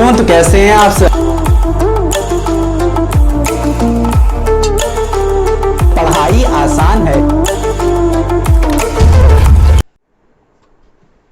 बच्चों, तो कैसे हैं आप सब? पढ़ाई आसान है।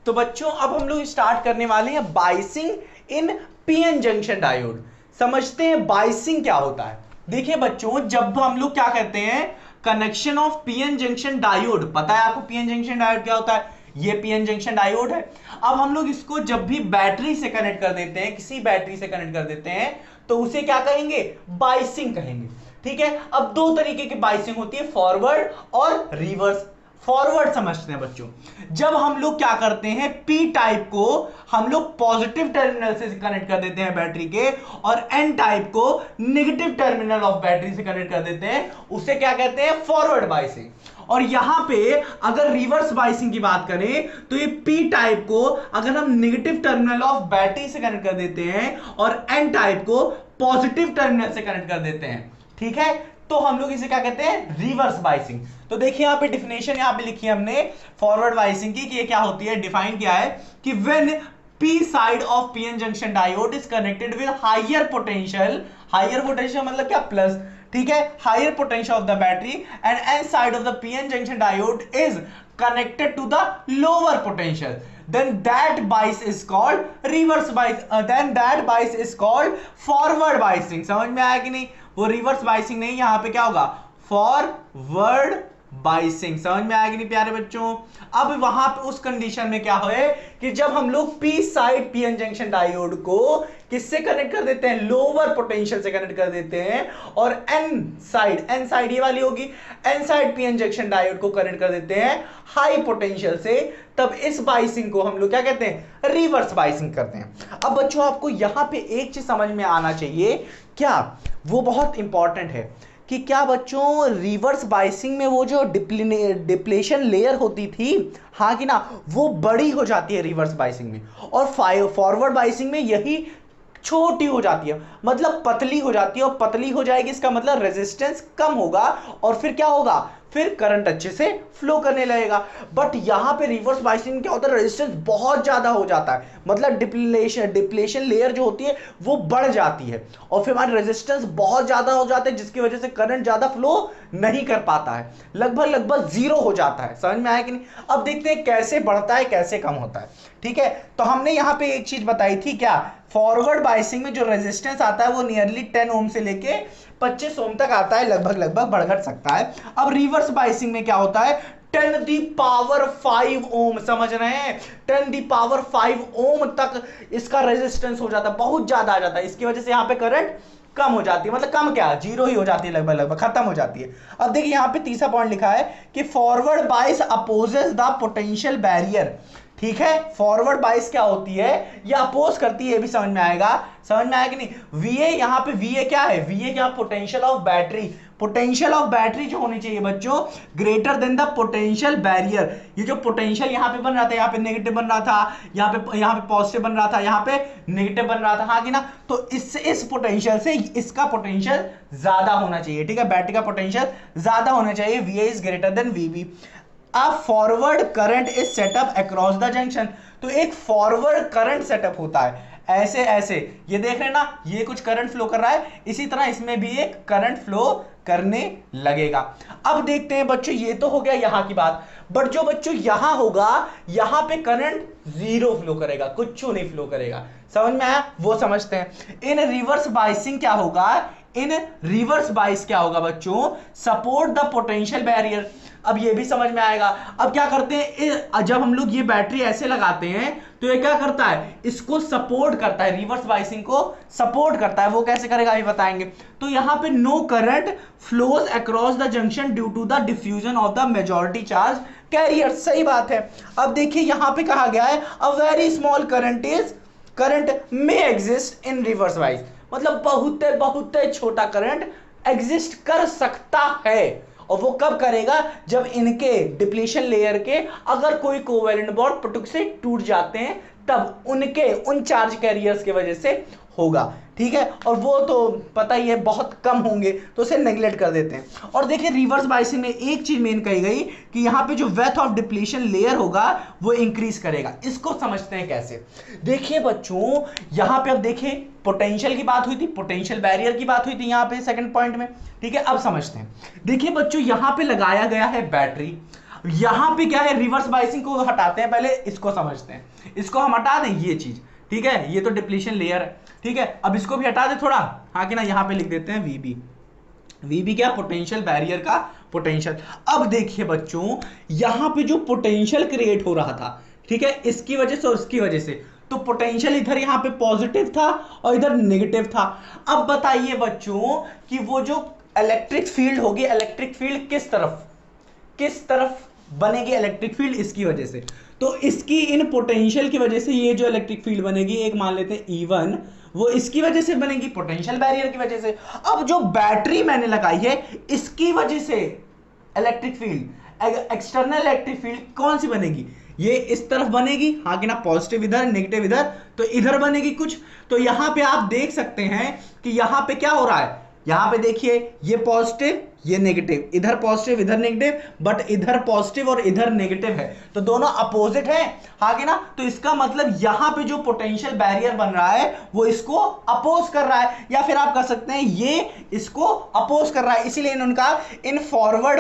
तो बच्चों अब हम लोग स्टार्ट करने वाले हैं बाइसिंग इन पीएन जंक्शन डायोड। समझते हैं बाइसिंग क्या होता है। देखिए बच्चों, जब हम लोग क्या कहते हैं connection of PN junction diode, पता है आपको पीएन जंक्शन डायोड क्या होता है? ये पीएन जंक्शन डायोड है। अब हम लोग इसको जब भी बैटरी से कनेक्ट कर देते हैं, किसी बैटरी से कनेक्ट कर देते हैं, तो उसे क्या कहेंगे? बाइसिंग कहेंगे। ठीक है, अब दो तरीके की बाइसिंग होती है, फॉरवर्ड और रिवर्स। फॉरवर्ड समझते हैं बच्चों, जब हम लोग क्या करते हैं पी टाइप को हम लोग पॉजिटिव टर्मिनल से कनेक्ट कर देते हैं बैटरी के, और एन टाइप को नेगेटिव टर्मिनल ऑफ बैटरी से कनेक्ट कर देते हैं, उसे क्या कहते हैं? Forward biasing. और यहां पे अगर रिवर्स बाइसिंग की बात करें तो ये पी टाइप को अगर हम नेगेटिव टर्मिनल ऑफ बैटरी से कनेक्ट कर देते हैं और एन टाइप को पॉजिटिव टर्मिनल से कनेक्ट कर देते हैं, ठीक है, तो हम लोग इसे क्या कहते हैं? Reverse biasing. तो देखिए यहां पे डिफिनेशन यहां पे लिखी है हमने फॉरवर्ड बाइसिंग की कि ये क्या होती है, डिफाइन किया है कि when P side of PN junction diode is connected with higher potential मतलब क्या? प्लस, ठीक है, higher potential of the battery and N side of the PN junction diode is connected to the lower potential, then that bias is called reverse bias, then that bias is called forward biasing। समझ में आया कि नहीं? वो reverse biasing नहीं, यहां पे क्या होगा? Forward biasing. समझ में आया कि नहीं प्यारे बच्चों? अब वहां पे उस कंडीशन में क्या है कि जब हम लोग P side PN junction diode को किससे कनेक्ट कर देते हैं? लोअर पोटेंशियल से कनेक्ट कर देते हैं, और एन साइड ये वाली होगी, N side PN junction diode को कनेक्ट कर देते हैं हाई पोटेंशियल से, तब इस बाइसिंग को हम लोग क्या कहते हैं? रिवर्स बाइसिंग करते हैं। अब बच्चों आपको यहां पे एक चीज समझ में आना चाहिए, क्या वो बहुत इंपॉर्टेंट है कि क्या बच्चों रिवर्स बाइसिंग में वो जो डिप्लेशन लेयर होती थी, हाँ कि ना, वो बड़ी हो जाती है रिवर्स बाइसिंग में, और फॉरवर्ड बाइसिंग में यही छोटी हो जाती है, मतलब पतली हो जाती है, और पतली हो जाएगी इसका मतलब रेजिस्टेंस कम होगा, और फिर क्या होगा? फिर करंट अच्छे से फ्लो करने लगेगा। बट यहां पे रिवर्स बाइसिंग क्या होता है? रेजिस्टेंस बहुत ज्यादा हो जाता है, मतलब डिप्लेशन लेयर जो होती है वो बढ़ जाती है, और फिर हमारे रेजिस्टेंस बहुत ज्यादा हो जाते हैं, जिसकी वजह से करंट ज्यादा फ्लो नहीं कर पाता है, लगभग जीरो हो जाता है। समझ में आया कि नहीं? अब देखते हैं कैसे बढ़ता है, कैसे कम होता है। ठीक है, तो हमने यहां पे एक चीज बताई थी, क्या? फॉरवर्ड बाइसिंग में जो रेजिस्टेंस आता है वो नियरली 10 ओम से लेके 25 ओम तक आता है, लगभग बढ़ घट सकता है। अब रिवर्स बाइसिंग में क्या होता है? 10 दी पावर 5 ओम, समझ रहे हैं? 10 दी पावर 5 ओम तक इसका रेजिस्टेंस हो जाता है, बहुत ज्यादा आ जाता है, इसकी वजह से यहां पे करंट कम हो जाती है, मतलब कम क्या, जीरो ही हो जाती है, लगभग खत्म हो जाती है। अब देखिए यहां पे तीसरा पॉइंट लिखा है कि फॉरवर्ड बाइस अपोजेस द पोटेंशियल बैरियर। ठीक है, फॉरवर्ड बाइस क्या होती है? ये अपोज करती है, ये भी समझ में आएगा। समझ में आया कि नहीं? वीए, यहां पे वीए क्या है? वीए क्या? Potential of battery. Potential of battery जो होनी चाहिए बच्चों greater than the potential barrier. ये जो पोटेंशियल यहां पे बन रहा था, यहां पे नेगेटिव बन रहा था, यहां पे पॉजिटिव बन रहा था, यहां पे नेगेटिव बन रहा था, हाँ कि ना? तो इस पोटेंशियल से इसका पोटेंशियल ज्यादा होना चाहिए। ठीक है, बैटरी का पोटेंशियल ज्यादा होना चाहिए, वीए इज ग्रेटर देन वीबी। अब forward current is setup across the junction, तो एक फॉरवर्ड करंट सेटअप होता है, ऐसे ये देख रहे हैं ना, ये कुछ करंट फ्लो कर रहा है, इसी तरह इसमें भी एक करंट फ्लो करने लगेगा। अब देखते हैं बच्चों, ये तो हो गया यहां की बात, बट जो बच्चों यहां होगा, यहां पे करंट जीरो फ्लो करेगा, कुछ नहीं फ्लो करेगा। समझ में आया? वो समझते हैं। इन रिवर्स बाइसिंग क्या होगा? इन रिवर्स बाइस क्या होगा बच्चों? Support the potential barrier. अब ये भी समझ में आएगा। अब क्या करते हैं, जब हम लोग ये बैटरी ऐसे लगाते हैं तो ये क्या करता है? इसको सपोर्ट करता है, रिवर्स बाइसिंग को सपोर्ट करता है। वो कैसे करेगा अभी बताएंगे। तो यहां पे no current flows across the junction due to the diffusion of the majority charge carrier. सही बात है। अब देखिए यहां पे कहा गया है a very small current may exist in reverse bias, मतलब बहुत छोटा करंट एग्जिस्ट कर सकता है। और वो कब करेगा? जब इनके डिप्लीशन लेयर के अगर कोई कोवेलेंट बॉन्ड पटुक से टूट जाते हैं, तब उन चार्ज कैरियर्स की वजह से होगा, ठीक है। और वो तो पता ही है बहुत कम होंगे, तो उसे नेग्लेक्ट कर देते हैं। और देखिए रिवर्स बायसिंग में एक चीज मेन कही गई कि यहाँ पे जो वेथ ऑफ डिप्लीशन लेयर होगा वो इंक्रीज करेगा। इसको समझते हैं कैसे। देखिए बच्चों यहाँ पे अब देखिए पोटेंशियल की बात हुई थी, पोटेंशियल बैरियर की बात हुई थी यहाँ पे सेकंड पॉइंट में, ठीक है। अब समझते हैं। देखिए बच्चों यहाँ पे लगाया गया है बैटरी, यहाँ पे क्या है रिवर्स बायसिंग को हटाते हैं, पहले इसको समझते हैं। इसको हम हटा दें ये चीज, ठीक है, ये तो डिप्लीशन लेयर है, ठीक है। अब इसको भी हटा दे थोड़ा, हाँ कि ना, यहाँ पे लिख देते हैं वीबी। वीबी क्या, पोटेंशियल बैरियर का पोटेंशियल। अब देखिए बच्चों यहाँ पे जो पोटेंशियल क्रिएट हो रहा था, ठीक है, इसकी वजह से और इसकी वजह से, तो पोटेंशियल इधर यहाँ पे पॉजिटिव था और इधर नेगेटिव था। अब बताइए बच्चों कि वो जो इलेक्ट्रिक फील्ड होगी, इलेक्ट्रिक फील्ड किस तरफ बनेगी इलेक्ट्रिक फील्ड, इसकी वजह से। तो इसकी इन पोटेंशियल की वजह से ये जो इलेक्ट्रिक फील्ड बनेगी, एक मान लेते हैं E1, वो इसकी वजह से बनेगी, पोटेंशियल बैरियर की वजह से। अब जो बैटरी मैंने लगाई है इसकी वजह से electric field, external electric field कौन सी बनेगी, ये इस तरफ बनेगी, हाँ कि ना, पॉजिटिव इधर नेगेटिव इधर, तो इधर बनेगी कुछ। तो यहां पे आप देख सकते हैं कि यहां पे क्या हो रहा है, यहां पे देखिए ये पॉजिटिव ये नेगेटिव, इधर पॉजिटिव इधर नेगेटिव, बट इधर पॉजिटिव और इधर नेगेटिव है, तो दोनों अपोजिट है, हाँ कि ना। तो इसका मतलब यहां पे जो पोटेंशियल बैरियर बन रहा है वो इसको अपोज कर रहा है, या फिर आप कह सकते हैं ये इसको अपोज कर रहा है। इसीलिए इन्होंने कहा इन फॉरवर्ड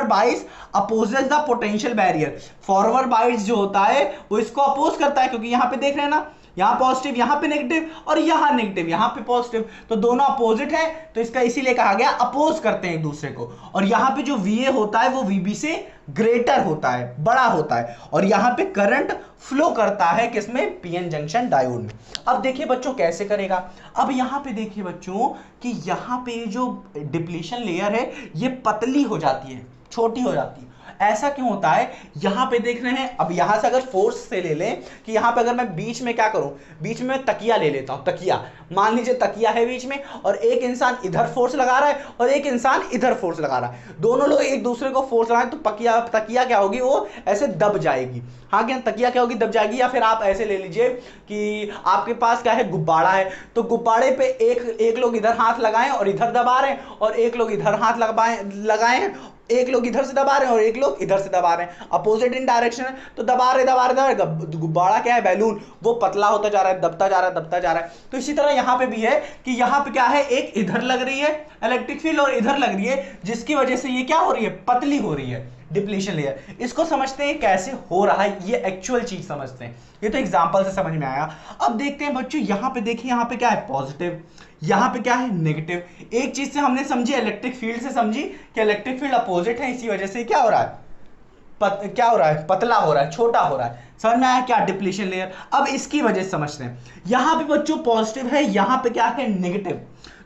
बाइस opposes the potential barrier. Forward बाइस जो होता है वो इसको अपोज करता है, क्योंकि यहां पे देख रहे हैं ना, यहां पॉजिटिव यहां पे नेगेटिव और यहां नेगेटिव यहां पे पॉजिटिव, तो दोनों अपोजिट है, तो इसका इसीलिए कहा गया अपोज करते हैं एक दूसरे को। और यहां पे जो VA होता है वो VB से ग्रेटर होता है, बड़ा होता है, और यहां पे करंट फ्लो करता है किसमें, PN जंक्शन डायोड में। अब देखिए बच्चों कैसे करेगा। अब यहां पे देखिए बच्चों कि यहां पे जो डिप्लीशन लेयर है ये पतली हो जाती है, छोटी हो जाती है। ऐसा क्यों होता है, यहां पे देख रहे हैं। अब यहां से अगर फोर्स से ले लें कि यहां पे अगर मैं बीच में क्या करूं, बीच में तकिया ले लेता हूं, तकिया मान लीजिए तकिया है बीच में, और एक इंसान इधर फोर्स लगा रहा है और एक इंसान इधर फोर्स लगा रहा है, दोनों लोग एक दूसरे को फोर्स लगाएं, तो तकिया क्या होगी, वो ऐसे दब जाएगी, हाँ क्या, तकिया क्या होगी, दब जाएगी। या फिर आप ऐसे ले लीजिए कि आपके पास क्या है, गुब्बारा है, तो गुब्बारे पे एक लोग इधर हाथ लगाएं और इधर दबा रहे हैं, और एक लोग इधर हाथ लगाएं, एक लोग इधर से दबा रहे हैं और एक लोग इधर से दबा रहे हैं, अपोजिट इन डायरेक्शन है, तो दबा रहे गुब्बारा क्या है, बैलून, वो पतला होता जा रहा है, दबता जा रहा है। तो इसी तरह यहां पे भी है कि यहां पे क्या है, एक इधर लग रही है इलेक्ट्रिक फील्ड और इधर लग रही है, जिसकी वजह से ये क्या हो रही है, पतली हो रही है डिप्लीशन लेयर। इसको समझते हैं कैसे हो रहा है, ये एक्चुअल चीज समझते हैं, ये तो एग्जांपल से समझ में आया। अब देखते हैं बच्चों, यहां पे देखिए, यहां पे क्या है, पॉजिटिव, यहां पे क्या है, नेगेटिव। एक चीज से हमने समझी, इलेक्ट्रिक फील्ड से समझी कि इलेक्ट्रिक फील्ड अपोजिट है, इसी वजह से क्या हो रहा है, क्या हो रहा है, पतला हो रहा है, छोटा हो रहा है। समझ में आया क्या, डिप्लीशन लेयर। अब इसकी वजह से समझते हैं, यहां पे बच्चों पॉजिटिव है, यहां पे क्या है, नेगेटिव।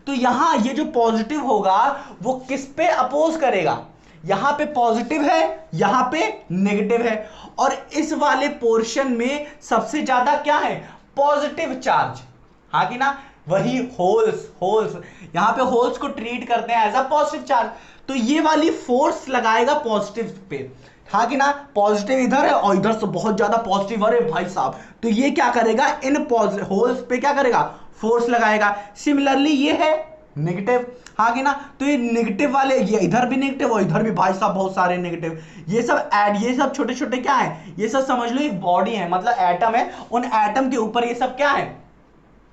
तो यहां ये जो पॉजिटिव होगा वो किस पे अपोज करेगा, यहां पे पॉजिटिव है, यहां पे नेगेटिव है, और इस वाले पोर्शन में सबसे ज्यादा क्या है, पॉजिटिव चार्ज, हाँ कि ना, वही होल्स यहां पे होल्स को ट्रीट करते हैं एज अ पॉजिटिव चार्ज, तो ये वाली फोर्स लगाएगा पॉजिटिव पे, हाँ कि ना, पॉजिटिव इधर है और इधर से बहुत ज्यादा पॉजिटिव, अरे भाई साहब, तो ये क्या करेगा, इन होल्स पे क्या करेगा, फोर्स लगाएगा। सिमिलरली ये है नेगेटिव, हाँ कि ना, तो ये नेगेटिव वाले, ये इधर भी नेगेटिव और इधर भी भाई साहब बहुत सारे नेगेटिव, ये सब छोटे छोटे क्या है, ये सब समझ लो एक बॉडी है, मतलब एटम है, उन एटम के ऊपर ये सब क्या है,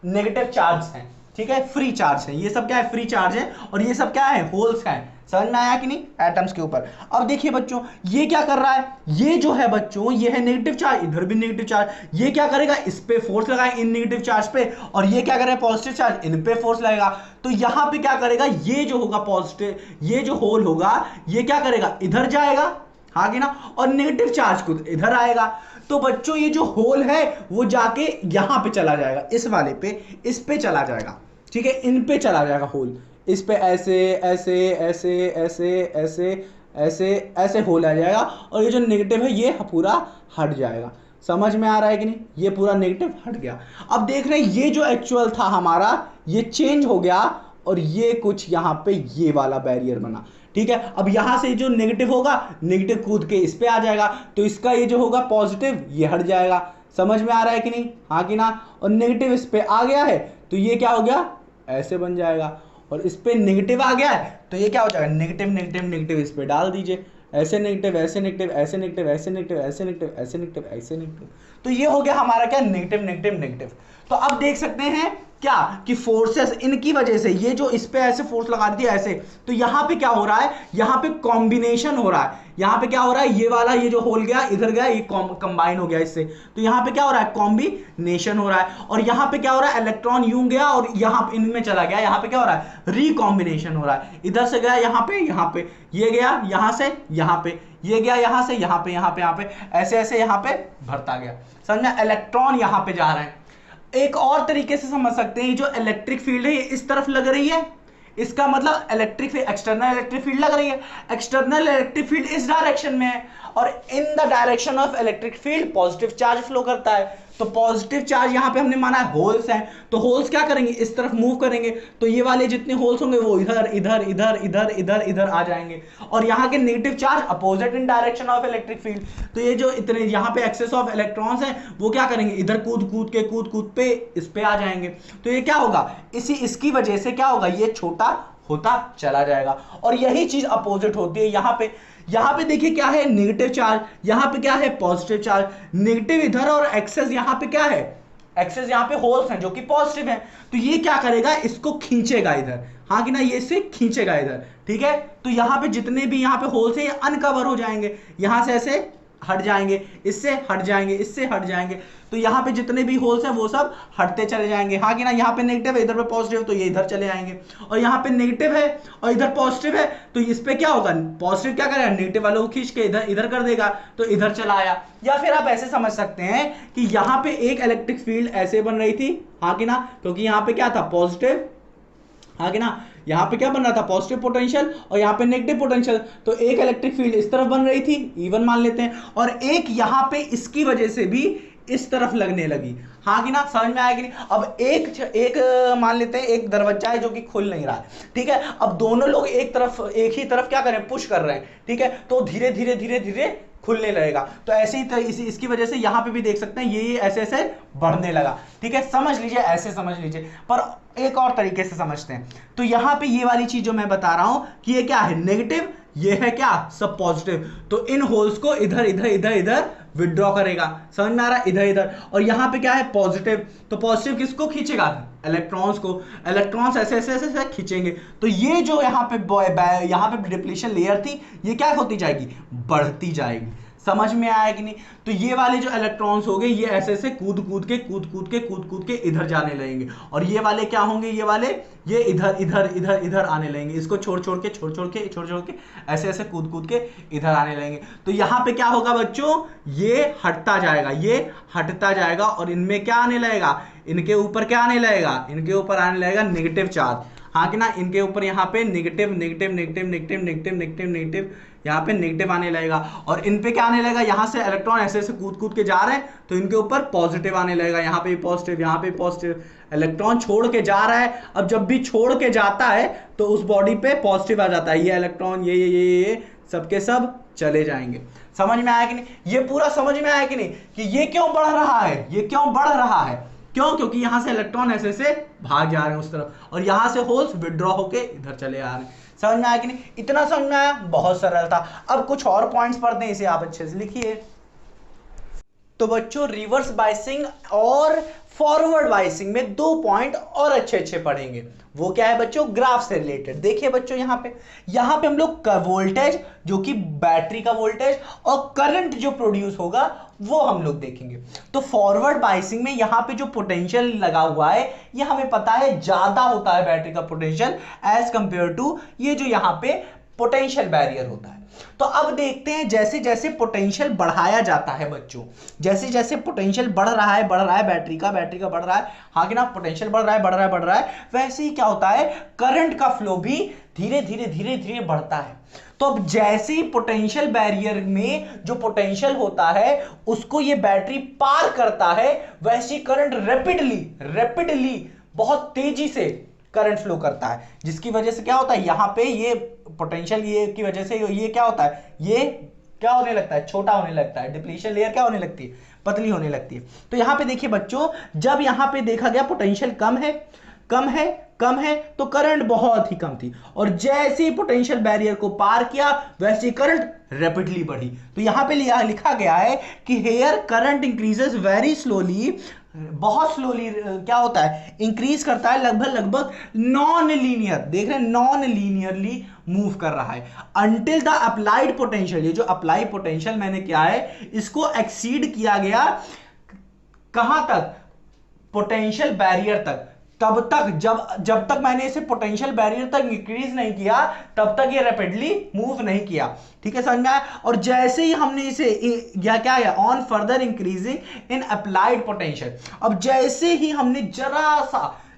नेगेटिव चार्ज है, ठीक है, फ्री चार्ज है, ये सब क्या है, फ्री चार्ज है, और ये सब क्या है, होल्स हैं। समझ में आया कि नहीं, एटम्स के ऊपर। अब देखिए बच्चों, ये क्या कर रहा है, ये जो है बच्चों, ये है नेगेटिव चार्ज, इधर भी नेगेटिव चार्ज, ये क्या करेगा, इस पे फोर्स लगाए इन नेगेटिव चार्ज पे, और ये क्या करेगा, पॉजिटिव चार्ज, इन पे फोर्स लगेगा, तो यहां पे क्या करेगा, ये जो होगा पॉजिटिव, ये जो होल होगा ये क्या करेगा, इधर जाएगा, हाँ कि ना, और नेगेटिव चार्ज को इधर आएगा। तो बच्चों ये जो होल है वो जाके यहां पे चला जाएगा, इस वाले पे, इस पे चला जाएगा, ठीक है, इन पे चला जाएगा होल, इस पे ऐसे ऐसे ऐसे ऐसे ऐसे ऐसे ऐसे होल आ जाएगा, और ये जो नेगेटिव है ये पूरा हट जाएगा। समझ में आ रहा है कि नहीं, ये पूरा नेगेटिव हट गया। अब देख रहे हैं ये जो एक्चुअल था हमारा ये चेंज हो गया, और ये कुछ यहाँ पे ये वाला बैरियर बना, ठीक है। अब यहां से जो नेगेटिव होगा, नेगेटिव कूद के इस पे आ जाएगा, तो इसका ये जो होगा पॉजिटिव ये हट जाएगा। समझ में आ रहा है कि नहीं, हाँ कि ना। और नेगेटिव इस पे आ गया है तो ये क्या हो गया, ऐसे बन जाएगा। और इस पे नेगेटिव आ गया है तो ये क्या हो जाएगा, नेगेटिव नेगेटिव नेगेटिव इस पे डाल दीजिए, ऐसे नेगेटिव ऐसे नेगेटिव ऐसे नेगेटिव ऐसे नेगेटिव ऐसे नेगेटिव ऐसे नेगेटिव ऐसे नेगेटिव। तो ये हो गया हमारा क्या, नेगेटिव नेगेटिव नेगेटिव। तो अब देख सकते हैं क्या कि फोर्सेस इनकी वजह से, ये जो इस पे ऐसे फोर्स लगा दी ऐसे, तो यहां पे क्या हो रहा है, यहां पे कॉम्बिनेशन हो रहा है। यहां पे क्या हो रहा है, ये वाला ये जो होल गया इधर गया, ये कंबाइन हो गया इससे, तो यहां पे क्या हो रहा है, कॉम्बिनेशन हो रहा है। और यहां पे क्या हो रहा है, इलेक्ट्रॉन यूं गया और यहां इनमें चला गया, यहां पे क्या हो रहा है, रिकॉम्बिनेशन हो रहा है। इधर से गया यहां पे ये गया, यहां से यहां पे ये गया, यहां से यहां पे यहाँ पे ऐसे ऐसे यहां पे भरता गया। समझ में, इलेक्ट्रॉन यहां पे जा रहे हैं। एक और तरीके से समझ सकते हैं, जो इलेक्ट्रिक फील्ड है ये इस तरफ लग रही है, इसका मतलब electric field, external electric field लग रही है, एक्सटर्नल इलेक्ट्रिक फील्ड इस डायरेक्शन में है और in the direction of electric field positive charge flow करता है। तो पॉजिटिव चार्ज यहां पे हमने माना है होल्स हैं, तो होल्स क्या करेंगे, इस तरफ मूव करेंगे, तो ये वाले जितने होल्स होंगे वो इधर इधर इधर इधर इधर इधर आ जाएंगे। और यहाँ के negative charge opposite in direction of electric field, तो ये जो इतने यहाँ पे एक्सेस ऑफ इलेक्ट्रॉन्स हैं वो क्या करेंगे, इधर कूद कूद पे इस पे आ जाएंगे। तो ये क्या होगा, इसकी वजह से क्या होगा, ये छोटा होता चला जाएगा। और यही चीज अपोजिट होती है यहाँ पे देखिए क्या है, नेगेटिव चार्ज, यहाँ पे क्या है, पॉजिटिव चार्ज, नेगेटिव इधर और एक्सेस यहाँ पे क्या है, एक्सेस यहाँ पे होल्स हैं जो कि पॉजिटिव हैं, तो ये क्या करेगा, इसको खींचेगा इधर, हाँ कि ना, ये इसे खींचेगा इधर, ठीक है। तो यहाँ पे जितने भी यहाँ पे होल्स हैं ये अनकवर हो जाएंगे, यहाँ से ऐसे हट जाएंगे, इससे हट जाएंगे, इससे हट जाएंगे, तो यहाँ पे जितने भी होल्स हैं वो सब हटते चले जाएंगे, हाँ कि ना। यहाँ पे नेगेटिव है, इधर पे पॉजिटिव, तो ये इधर चले आएंगे। और यहाँ पे नेगेटिव है और इधर पॉजिटिव है, तो इस पे क्या होगा, पॉजिटिव क्या करेगा, नेगेटिव वालों को खींच के इधर इधर कर देगा, तो इधर चला आया। या फिर आप ऐसे समझ सकते हैं कि यहाँ पे एक इलेक्ट्रिक फील्ड ऐसे बन रही थी, हाँ कि ना, क्योंकि यहाँ पे क्या था, पॉजिटिव, हाँ कि ना, यहाँ पे क्या बन रहा था, पॉजिटिव पोटेंशियल और यहाँ पे नेगेटिव पोटेंशियल, तो एक इलेक्ट्रिक फील्ड इस तरफ बन रही थी, E1 मान लेते हैं, और एक यहाँ पे इसकी वजह से भी इस तरफ लगने लगी, हाँ कि ना, समझ में आया कि नहीं। अब एक मान लेते हैं एक दरवाजा है जो कि खुल नहीं रहा है, ठीक है। अब दोनों लोग एक ही तरफ क्या करें, पुश कर रहे हैं, ठीक है, तो धीरे धीरे धीरे धीरे खुलने लगेगा। तो ऐसे ही इसकी वजह से यहां पे भी देख सकते हैं ये ऐसे ऐसे बढ़ने लगा, ठीक है। समझ लीजिए, ऐसे समझ लीजिए, पर एक और तरीके से समझते हैं। तो यहां पे ये वाली चीज जो मैं बता रहा हूं कि ये क्या है, नेगेटिव, ये है क्या, सब पॉजिटिव, तो इन होल्स को इधर इधर इधर इधर विड्रॉ करेगा, समझ में आ रहा है, इधर इधर। और यहां पे क्या है, पॉजिटिव, तो पॉजिटिव किसको खींचेगा, इलेक्ट्रॉन्स को, इलेक्ट्रॉन्स ऐसे ऐसे ऐसे ऐसे खींचेंगे, तो ये जो यहाँ पे डिप्लीशन लेयर थी ये क्या होती जाएगी, बढ़ती जाएगी। समझ में आया कि नहीं। तो ये वाले जो इलेक्ट्रॉन्स हो गए ये ऐसे ऐसे कूद कूद के इधर जाने लगेंगे, और ये वाले क्या होंगे, ये वाले ये इधर इधर इधर इधर आने लगेंगे, इसको छोड़ छोड़ के ऐसे ऐसे कूद के इधर आने लगेंगे। तो यहाँ पे क्या होगा बच्चों, ये हटता जाएगा और इनमें क्या आने लगेगा, इनके ऊपर क्या आने लगेगा, इनके ऊपर आने लगेगा नेगेटिव चार्ज, हाँ कि ना। इनके ऊपर यहाँ पे negative negative negative negative negative negative negative यहाँ पे नेगेटिव आने लगेगा, और इन पे क्या आने लगेगा, यहाँ से इलेक्ट्रॉन ऐसे ऐसे कूद के जा रहे हैं तो इनके ऊपर पॉजिटिव आने लगेगा, यहाँ पे पॉजिटिव, यहाँ पे पॉजिटिव, इलेक्ट्रॉन छोड़ के जा रहा है। अब जब भी छोड़ के जाता है तो उस बॉडी पे पॉजिटिव आ जाता है, ये इलेक्ट्रॉन ये सबके सब चले जाएंगे। समझ में आया कि नहीं, ये पूरा समझ में आया कि नहीं, कि ये क्यों बढ़ रहा है, ये क्यों बढ़ रहा है, क्यों, क्योंकि यहां से इलेक्ट्रॉन ऐसे से भाग जा रहे हैं उस तरफ, और यहां से होल्स विड्रॉ होके इधर चले आ रहे हैं। समझ में आया कि नहीं, इतना समझ में आया, बहुत सरल था। अब कुछ और पॉइंट्स पढ़ते हैं, इसे आप अच्छे से लिखिए। तो बच्चों रिवर्स बायसिंग और फॉरवर्ड बायसिंग में 2 पॉइंट और अच्छे पढ़ेंगे। वो क्या है बच्चों, ग्राफ से रिलेटेड। देखिए बच्चों यहाँ पे हम लोग वोल्टेज जो कि बैटरी का वोल्टेज और करंट जो प्रोड्यूस होगा वो हम लोग देखेंगे। तो फॉरवर्ड बायसिंग में यहाँ पे जो पोटेंशियल लगा हुआ है ये हमें पता है ज्यादा होता है बैटरी का पोटेंशियल एज कंपेयर टू ये जो यहाँ पे पोटेंशियल बैरियर होता है। तो अब देखते हैं जैसे जैसे पोटेंशियल बढ़ाया जाता है बच्चों, जैसे जैसे पोटेंशियल बढ़ रहा है बैटरी का बढ़ रहा है, हाँ कि ना, पोटेंशियल बढ़ रहा है, वैसे ही क्या होता है, करंट का फ्लो भी धीरे धीरे बढ़ता है। तो अब जैसे ही पोटेंशियल बैरियर में जो पोटेंशियल होता है उसको ये बैटरी पार करता है, वैसे ही करंट रैपिडली बहुत तेजी से करंट फ्लो करता है, जिसकी वजह से क्या होता है, यहाँ पे ये पोटेंशियल ये की वजह से ये क्या होता है, ये क्या होने लगता है, छोटा होने लगता है। डिप्लीशन लेयर क्या होने लगती है, पतली होने लगती है। तो यहां पे देखिए बच्चों, जब यहां पे देखा गया पोटेंशियल कम है, कम है, कम है, तो करंट बहुत ही कम थी, और जैसे ही पोटेंशियल बैरियर को पार किया वैसे ही करंट रैपिडली बढ़ी। तो यहां पे लिखा गया है कि here current increases very slowly, बहुत स्लोली क्या होता है, इंक्रीज करता है, लगभग नॉन लीनियर, देख रहे हैं, नॉन लीनियरली मूव कर रहा है, अंटिल द अप्लाइड पोटेंशियल, ये जो अप्लाइड पोटेंशियल मैंने क्या है इसको एक्सीड किया गया कहां तक, पोटेंशियल बैरियर तक। तब तक जब तक मैंने इसे पोटेंशियल बैरियर तक इंक्रीज नहीं किया तब तक ये रैपिडली मूव नहीं किया, ठीक है, समझ में आया। और जैसे ही हमने इसे क्या है, on further increasing in applied potential, अब जैसे ही हमने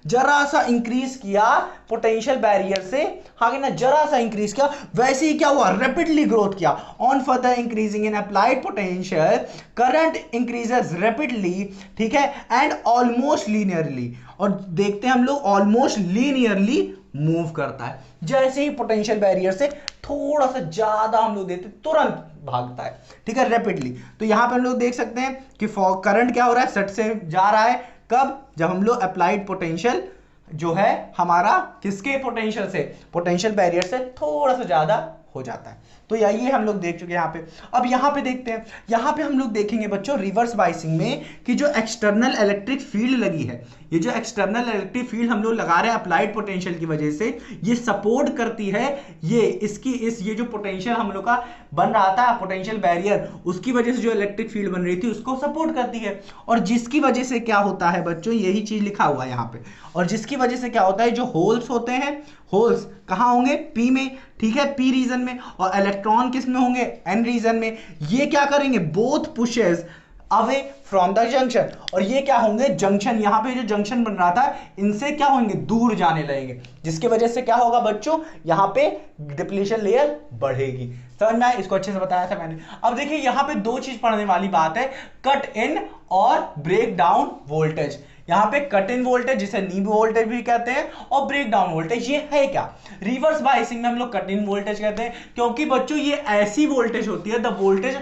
जरा सा इंक्रीज किया पोटेंशियल बैरियर से, आगे ना जरा सा इंक्रीज किया, वैसे ही क्या हुआ, रैपिडली ग्रोथ किया। On further increasing in applied potential current increases rapidly, ठीक है, एंड ऑलमोस्ट लीनियरली, और देखते हैं हम लोग ऑलमोस्ट लीनियरली मूव करता है। जैसे ही पोटेंशियल बैरियर से थोड़ा सा ज्यादा हम लोग देते तुरंत भागता है, ठीक है, रैपिडली। तो यहां पे हम लोग देख सकते हैं कि करंट क्या हो रहा है, सट से जा रहा है, कब, जब हम लोग अप्लाइड पोटेंशियल जो है हमारा किसके पोटेंशियल से, पोटेंशियल बैरियर से थोड़ा सा ज्यादा हो जाता है। तो ये हम लोग देख चुके हैं यहाँ पे। अब यहाँ पे देखते हैं, यहाँ पे हम लोग देखेंगे बच्चों रिवर्स बाइसिंग में कि जो एक्सटर्नल इलेक्ट्रिक फील्ड लगी है, ये जो एक्सटर्नल इलेक्ट्रिक फील्ड हम लोग लगा रहे हैं अप्लाइड पोटेंशियल की वजह से, ये सपोर्ट करती है ये जो पोटेंशियल हम लोग का बन रहा था पोटेंशियल बैरियर, उसकी वजह से जो इलेक्ट्रिक फील्ड बन रही थी उसको सपोर्ट करती है, और जिसकी वजह से क्या होता है बच्चों, यही चीज लिखा हुआ है यहाँ पे, और जिसकी वजह से क्या होता है, जो होल्स होते हैं, होल्स कहाँ होंगे, पी में, ठीक है, पी रीजन में, और इलेक्ट्रॉन किस में होंगे, एन रीजन में। ये क्या करेंगे, both pushes away from the junction, और ये क्या होंगे, जंक्शन, यहाँ पे जो जंक्शन बन रहा था इनसे क्या होंगे, दूर जाने लगेंगे, जिसकी वजह से क्या होगा बच्चों, यहाँ पे डिप्लीशन लेयर बढ़ेगी। समझ में आया, इसको अच्छे से बताया था मैंने। अब देखिए यहाँ पे दो चीज पढ़ने वाली बात है, कट इन और ब्रेक डाउन वोल्टेज। यहाँ पे कट इन वोल्टेज जिसे नी वोल्टेज भी कहते हैं, और ब्रेक डाउन वोल्टेज, ये है क्या, रिवर्स बाइसिंग में हम लोग कट इन वोल्टेज कहते हैं, क्योंकि बच्चों ये ऐसी वोल्टेज होती है, the voltage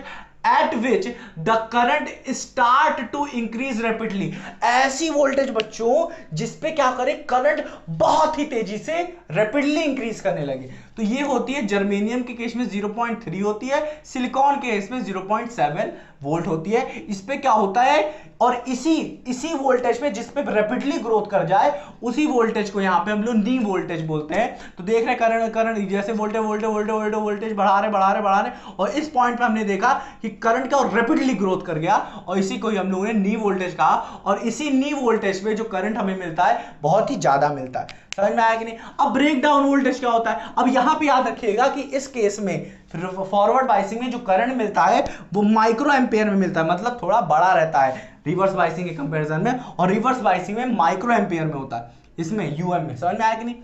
at which the current start to increase rapidly, ऐसी वोल्टेज बच्चों जिसपे क्या करे, करंट बहुत ही तेजी से रैपिडली इंक्रीज करने लगे। तो ये होती है जर्मेनियम के केस में 0.3 होती है, सिलिकॉन के केस में 0.7 वोल्ट होती है। इस पे क्या होता है, और इसी वोल्टेज पे जिस पे रैपिडली ग्रोथ कर जाए उसी वोल्टेज को यहाँ पे हम लोग नी वोल्टेज बोलते हैं। तो देख रहे करंट जैसे वोल्टेज बढ़ा रहे, और इस पॉइंट पे हमने देखा कि करंट का रैपिडली ग्रोथ कर गया, और इसी को ही हम लोगों ने नी वोल्टेज कहा, और इसी नी वोल्टेज पे जो करंट हमें मिलता है बहुत ही ज्यादा मिलता है। समझ में आया कि नहीं। अब ब्रेक डाउन वोल्टेज क्या होता है, अब यहां पे याद रखिएगा कि इस केस में फॉरवर्ड बाइसिंग में जो करंट मिलता है वो माइक्रो एम्पेयर में मिलता है, मतलब थोड़ा बड़ा रहता है रिवर्स बाइसिंग के कंपैरिजन में, और रिवर्स बाइसिंग में माइक्रो एम्पेयर में होता है, इसमें यूएम में। समझ में आया कि नहीं,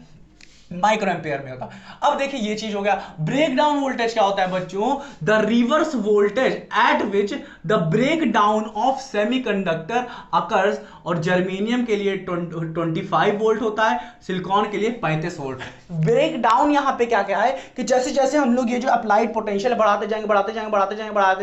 माइक्रो एम्पेयर में होता। अब देखिए ये चीज हो गया। ब्रेक डाउन वोल्टेज क्या होता है बच्चों, the reverse voltage at which the breakdown of semiconductor occurs, और जर्मेनियम के लिए 25 वोल्ट होता है, सिलिकॉन के लिए 35 वोल्ट। ब्रेक डाउन यहां पे क्या क्या है कि जैसे जैसे हम लोग ये जो अप्लाइड पोटेंशियल बढ़ाते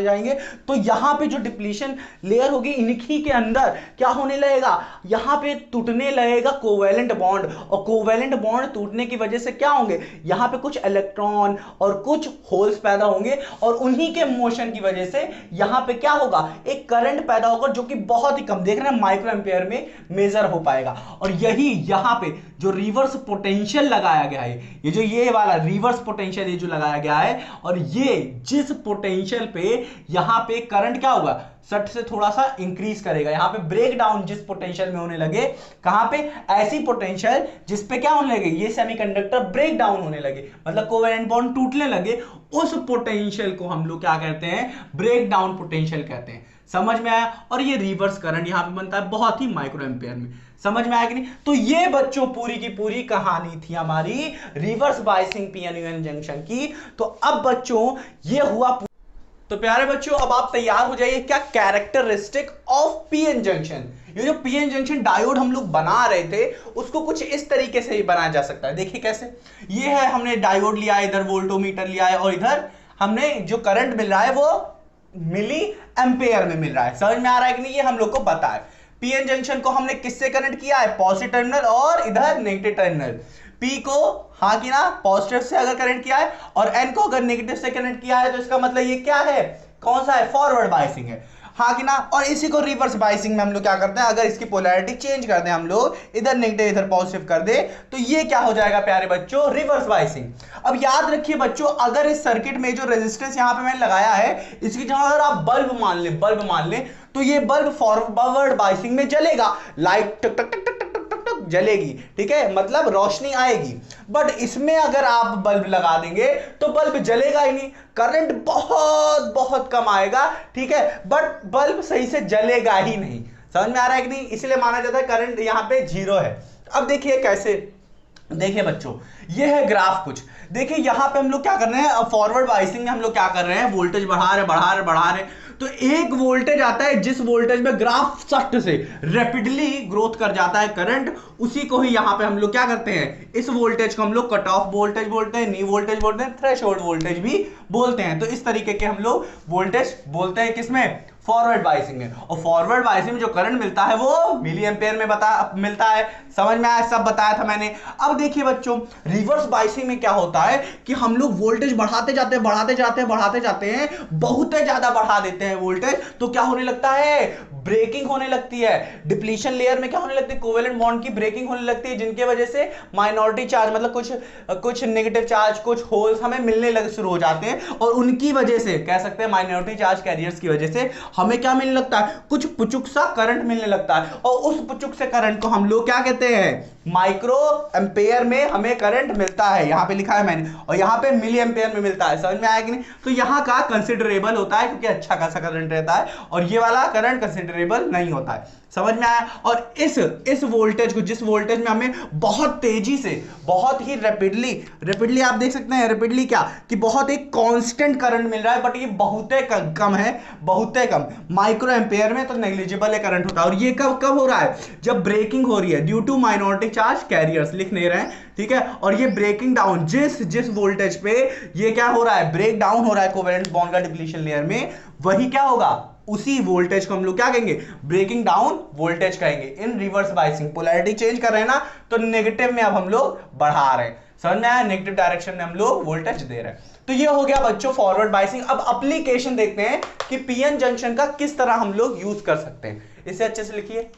जाएंगे तो यहां पे जो डिप्लीशन लेयर होगी इनकी के अंदर क्या होने लगेगा, यहां पे टूटने लगेगा कोवेलेंट बॉन्ड, और कोवेलेंट बॉन्ड टूटने की वजह से क्या होंगे, यहां पे कुछ इलेक्ट्रॉन और कुछ होल्स पैदा होंगे, और उन्हीं के मोशन की वजह से यहां पे क्या होगा, एक करंट पैदा होगा जो कि बहुत ही कम, देख रहे हैं, माइक्रो एम्पेयर में मेजर हो पाएगा। और यही यहां पे जो रिवर्स पोटेंशियल लगाया गया है, ये जो ये वाला रिवर्स पोटेंशियल ये जो लगाया गया है, और ये जिस पोटेंशियल पे यहां पे करंट क्या होगा, सट से थोड़ा सा इंक्रीज करेगा, यहां पे ब्रेक डाउन जिस पोटेंशियल में होने लगे, कहां पे, ऐसी पोटेंशियल जिस पे क्या होने लगे, ये सेमीकंडक्टर ब्रेक डाउन होने लगे, मतलब कोवेलेंट बॉन्ड टूटने लगे, उस पोटेंशियल को हम लोग क्या कहते हैं, ब्रेक डाउन पोटेंशियल कहते हैं। समझ में आया। और ये रिवर्स करंट यहां पे बनता है बहुत ही माइक्रो एम्पेयर में। समझ में आया कि नहीं। तो ये बच्चों पूरी की पूरी कहानी थी हमारी रिवर्स बाइसिंग पीएन जंक्शन की। तो अब बच्चों ये हुआ। तो प्यारे बच्चों अब आप तैयार हो जाइए, क्या कैरेक्टरिस्टिक ऑफ पीएन जंक्शन। ये जो पीएन जंक्शन डायोड हम लोग बना रहे थे उसको कुछ इस तरीके से ही बनाया जा सकता है। देखिए कैसे, ये है, हमने डायोड लिया है, इधर वोल्टोमीटर लिया है, और इधर हमने जो करंट मिल रहा है वो मिली एम्पेयर में मिल रहा है। समझ में आ रहा है कि नहीं, ये हम लोग को पता है। पीएन जंक्शन को हमने किससे कनेक्ट किया है, पॉजिटिव टर्मिनल और इधर नेगेटिव टर्मिनल। पी को हाँ कि ना पॉजिटिव से अगर कनेक्ट किया है और एन को अगर नेगेटिव से कनेक्ट किया है तो इसका मतलब ये क्या है, कौन सा है, फॉरवर्ड बायसिंग है, हाँ कि ना। और इसी को रिवर्स बायसिंग में हम लोग क्या करते हैं, अगर इसकी पोलैरिटी चेंज कर दें हम लोग, इधर नेगेटिव इधर पॉजिटिव कर दे, तो ये क्या हो जाएगा प्यारे बच्चों, रिवर्स बायसिंग। अब याद रखिए बच्चों, अगर इस सर्किट में जो रेजिस्टेंस यहां पे मैंने लगाया है इसकी जगह अगर आप बल्ब मान लें तो ये बल्ब फॉरवर्ड बायसिंग में जलेगा, लाइट टक टक टक टक टक टक जलेगी, ठीक है, मतलब रोशनी आएगी। बट इसमें अगर आप बल्ब लगा देंगे तो बल्ब जलेगा ही नहीं, करंट बहुत बहुत कम आएगा, ठीक है, बट बल्ब सही से जलेगा ही नहीं। समझ में आ रहा है कि नहीं, इसलिए माना जाता है करंट यहाँ पे 0 है। अब देखिए कैसे, देखिए बच्चों ये है ग्राफ कुछ, देखिए यहां पे हम लोग क्या कर रहे हैं, फॉरवर्ड बायसिंग में हम लोग क्या कर रहे हैं, वोल्टेज बढ़ा रहे, तो एक वोल्टेज आता है जिस वोल्टेज में ग्राफ सख्त से रैपिडली ग्रोथ कर जाता है करंट, उसी को ही यहां पे हम लोग क्या करते हैं, इस वोल्टेज को हम लोग कट ऑफ वोल्टेज बोलते हैं, नी वोल्टेज बोलते हैं, थ्रेशोल्ड वोल्टेज भी बोलते हैं। तो इस तरीके के हम लोग वोल्टेज बोलते हैं किसमें, फॉरवर्ड बायसिंग में। और फॉरवर्ड बायसिंग में जो करंट मिलता है वो मिली एम्पेयर में मिलता है। समझ में आया, सब बताया था मैंने। अब देखिए बच्चों, रिवर्स बायसिंग में क्या होता है कि हम लोग वोल्टेज बढ़ाते जाते हैं, बहुत ज्यादा बढ़ा देते हैं वोल्टेज, तो क्या होने लगता है, ब्रेकिंग होने लगती है। डिप्लीशन लेयर में क्या होने लगती है, कोवेलेंट बॉन्ड की ब्रेकिंग होने लगती है, जिनके वजह से माइनॉरिटी चार्ज मतलब कुछ नेगेटिव चार्ज, कुछ होल्स हमें मिलने लगे शुरू हो जाते हैं, और उनकी वजह से कह सकते हैं माइनॉरिटी चार्ज कैरियर्स की वजह से हमें क्या मिलने लगता है, कुछ पुचुक सा करंट मिलने लगता है, और उस पुचुक से करंट को हम लोग क्या कहते हैं, माइक्रो एम्पेयर में हमें करंट मिलता है। यहां पे लिखा है मैंने, और यहां पे मिली एम्पेयर में मिलता है। समझ में आया कि नहीं, तो यहां का कंसिडरेबल होता है क्योंकि अच्छा खासा करंट रहता है, और ये वाला करंट कंसिडरेबल नहीं होता है। समझ में आया। और इस वोल्टेज को, जिस वोल्टेज में हमें बहुत तेजी से, बहुत ही रैपिडली आप देख सकते हैं, रैपिडली क्या कि बहुत एक कांस्टेंट करंट मिल रहा है, बट ये बहुत कम है, बहुत कम, माइक्रो एम्पेयर में तो नेग्लिजिबल करंट होता है। और ये कब हो रहा है, जब ब्रेकिंग हो रही है due to minority charge carriers, लिख नहीं रहे हैं, ठीक है। और ये ब्रेकिंग डाउन, जिस वोल्टेज पे ये क्या हो रहा है, ब्रेक डाउन हो रहा है कोवेलेंट बॉन्ड का डिप्लीशन लेयर में, वही क्या होगा, उसी वोल्टेज को हम लोग क्या कहेंगे, ब्रेकिंग डाउन वोल्टेज कहेंगे। इन रिवर्स बायसिंग पोलैरिटी चेंज कर रहे हैं ना, तो नेगेटिव में अब हम लोग बढ़ा रहे हैं। समझ में आया, नेगेटिव डायरेक्शन में हम लोग वोल्टेज दे रहे हैं। तो ये हो गया बच्चों फॉरवर्ड बायसिंग। अब एप्लीकेशन देखते हैं कि पीएन जंक्शन का किस तरह हम लोग यूज कर सकते हैं। इसे अच्छे से लिखिए,